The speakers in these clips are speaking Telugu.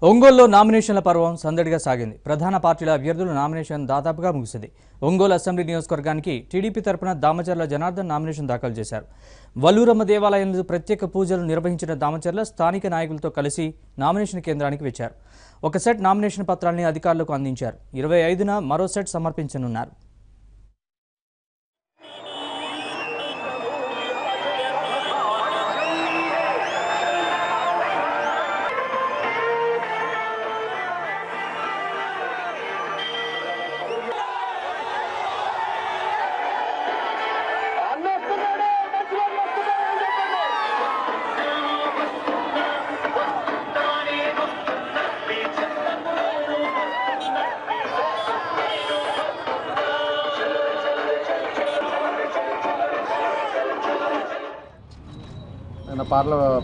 ఒంగోలులో నామినేషన్ల పర్వం సందడిగా సాగింది. ప్రధాన పార్టీల అభ్యర్థులు నామినేషన్ దాదాపుగా ముగిసింది. ఒంగోలు అసెంబ్లీ నియోజకవర్గానికి టీడీపీ తరపున దామచర్ల జనార్దన్ నామినేషన్ దాఖలు చేశారు. వల్లూరమ్మ దేవాలయంలో ప్రత్యేక పూజలు నిర్వహించిన దామచర్ల స్థానిక నాయకులతో కలిసి నామినేషన్ కేంద్రానికి వచ్చారు. ఒక సెట్ నామినేషన్ పత్రాల్ని అధికారులకు అందించారు. 25న మరో సెట్ సమర్పించనున్నారు.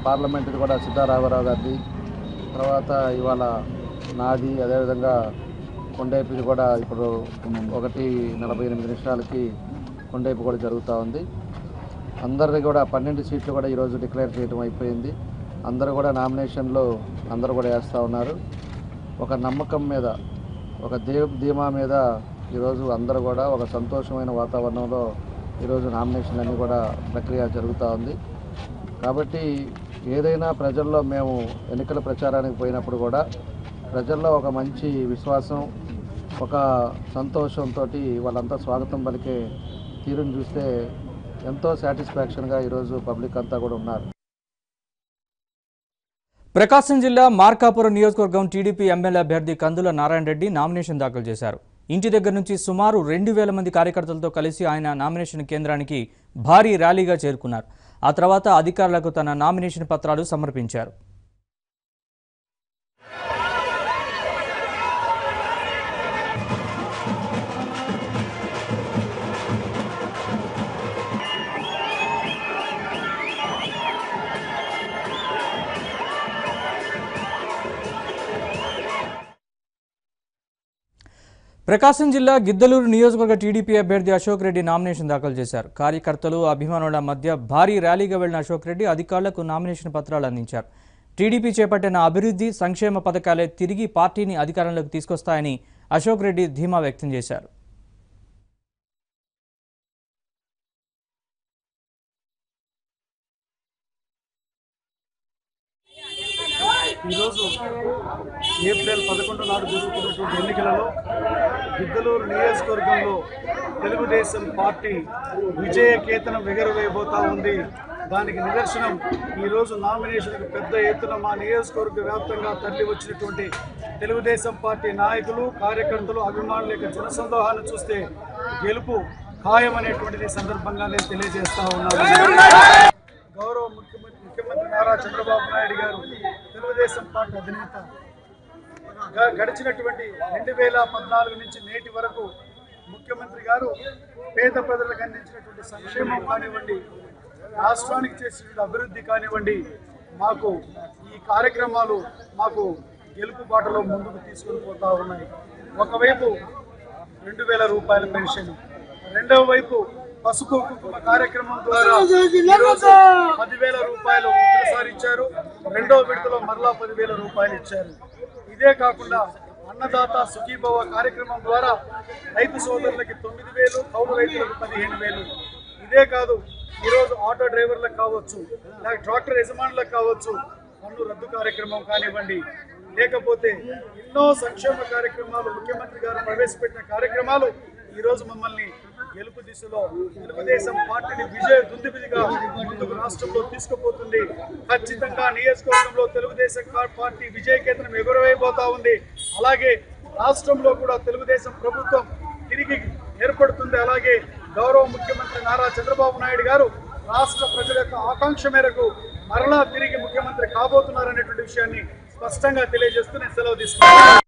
పార్లమెంట్ కూడా సిద్ధారామరావు గారిది, తర్వాత ఇవాళ నాది, అదేవిధంగా కొండైపుది కూడా ఇప్పుడు 1:48 కొండైపు కూడా జరుగుతూ ఉంది. అందరిది కూడా 12 సీట్లు కూడా ఈరోజు డిక్లేర్ చేయడం అయిపోయింది. అందరూ కూడా నామినేషన్లు అందరూ కూడా వేస్తూ ఉన్నారు. ఒక నమ్మకం మీద, ఒక ధీమా మీద ఈరోజు అందరూ కూడా ఒక సంతోషమైన వాతావరణంలో ఈరోజు నామినేషన్లన్నీ కూడా ప్రక్రియ జరుగుతూ ఉంది. కాబట్టి ఏదైనా ప్రజల్లో మేము ఎన్నికల ప్రచారానికి పోయినప్పుడు కూడా ప్రజల్లో ఒక మంచి విశ్వాసం, ఒక సంతోషంతో వాళ్ళంతా స్వాగతం పలికే తీరును చూస్తే ఎంతో సాటిస్ఫాక్షన్గా ఈరోజు పబ్లిక్ అంతా కూడా ఉన్నారు. ప్రకాశం జిల్లా మార్కాపురం నియోజకవర్గం టీడీపీ ఎమ్మెల్యే అభ్యర్థి కందుల నారాయణ రెడ్డి నామినేషన్ దాఖలు చేశారు. ఇంటి దగ్గర నుంచి సుమారు 2000 మంది కార్యకర్తలతో కలిసి ఆయన నామినేషన్ కేంద్రానికి భారీ ర్యాలీగా చేరుకున్నారు. ఆ తర్వాత అధికారులకు తన నామినేషన్ పత్రాలు సమర్పించారు. ప్రకాశం జిల్లా గిద్దలూరు నియోజకవర్గ టీడీపీ అభ్యర్థి అశోక్ రెడ్డి నామినేషన్ దాఖలు చేశారు. కార్యకర్తలు, అభిమానుల మధ్య భారీ ర్యాలీగా వెళ్లిన అశోక్ రెడ్డి అధికారులకు నామినేషన్ పత్రాలు అందించారు. టీడీపీ చేపట్టిన అభివృద్ధి, సంక్షేమ పథకాలే తిరిగి పార్టీని అధికారంలోకి తీసుకొస్తాయని అశోక్ రెడ్డి ధీమా వ్యక్తం చేశారు. ఈరోజు ఏప్రిల్ 11 నాడు జరుగుతున్నటువంటి ఎన్నికలలో గిద్దలూరు నియోజకవర్గంలో తెలుగుదేశం పార్టీ విజయకేతనం ఎగరవేయబోతా ఉంది. దానికి నిదర్శనం ఈరోజు నామినేషన్కు పెద్ద ఎత్తున మా నియోజకవర్గ వ్యాప్తంగా తరలి వచ్చినటువంటి తెలుగుదేశం పార్టీ నాయకులు, కార్యకర్తలు, అభిమానుల యొక్క జనసందోహాన్ని చూస్తే గెలుపు ఖాయమనేటువంటిది సందర్భంగా నేను తెలియజేస్తా ఉన్నాను. గౌరవ ముఖ్యమంత్రి నారా చంద్రబాబు నాయుడు గారు, తెలుగుదేశం పార్టీ అధినేత, గడిచినటువంటి 2014 నుంచి నేటి వరకు ముఖ్యమంత్రి గారు పేద ప్రజలకు అందించినటువంటి సంక్షేమం కానివ్వండి, రాష్ట్రానికి చేసినటువంటి అభివృద్ధి కానివ్వండి, మాకు ఈ కార్యక్రమాలు మాకు గెలుపు బాటలో ముందుకు తీసుకొని పోతా ఉన్నాయి. ఒకవైపు 2000 రూపాయల పెన్షన్, రెండవ వైపు పసుపు కుంకుమ కార్యక్రమం ద్వారా 10,000 రూపాయలు ఒకసారి ఇచ్చారు. రెండవ విడతలో మరలా 10,000 రూపాయలు ఇచ్చారు. ఇదే కాకుండా అన్నదాత సుఖీభవ కార్యక్రమం ద్వారా రైతు సోదరులకి 9,000, కౌలు రైతులకు 15,000. ఇదే కాదు, ఈరోజు ఆటో డ్రైవర్లకు కావచ్చు, లేక ట్రాక్టర్ యజమానులకు కావచ్చు పన్ను రద్దు కార్యక్రమం కానివ్వండి, లేకపోతే ఎన్నో సంక్షేమ కార్యక్రమాలు ముఖ్యమంత్రి గారు ప్రవేశపెట్టిన కార్యక్రమాలు ఈరోజు మమ్మల్ని గెలుపు దిశలో తెలుగుదేశం పార్టీని విజయ దుందుబిదిగా ముందుకు రాష్ట్రంలో తీసుకుపోతుంది. ఖచ్చితంగా నియోజకవర్గంలో తెలుగుదేశం పార్టీ విజయకేతనం ఎగురవేయబోతా ఉంది. అలాగే రాష్ట్రంలో కూడా తెలుగుదేశం ప్రభుత్వం తిరిగి ఏర్పడుతుంది. అలాగే గౌరవ ముఖ్యమంత్రి నారా చంద్రబాబు నాయుడు గారు రాష్ట్ర ప్రజల యొక్క ఆకాంక్ష మేరకు మరలా తిరిగి ముఖ్యమంత్రి కాబోతున్నారనేటువంటి విషయాన్ని స్పష్టంగా తెలియజేస్తూ నేను సెలవు తీసుకున్నాను.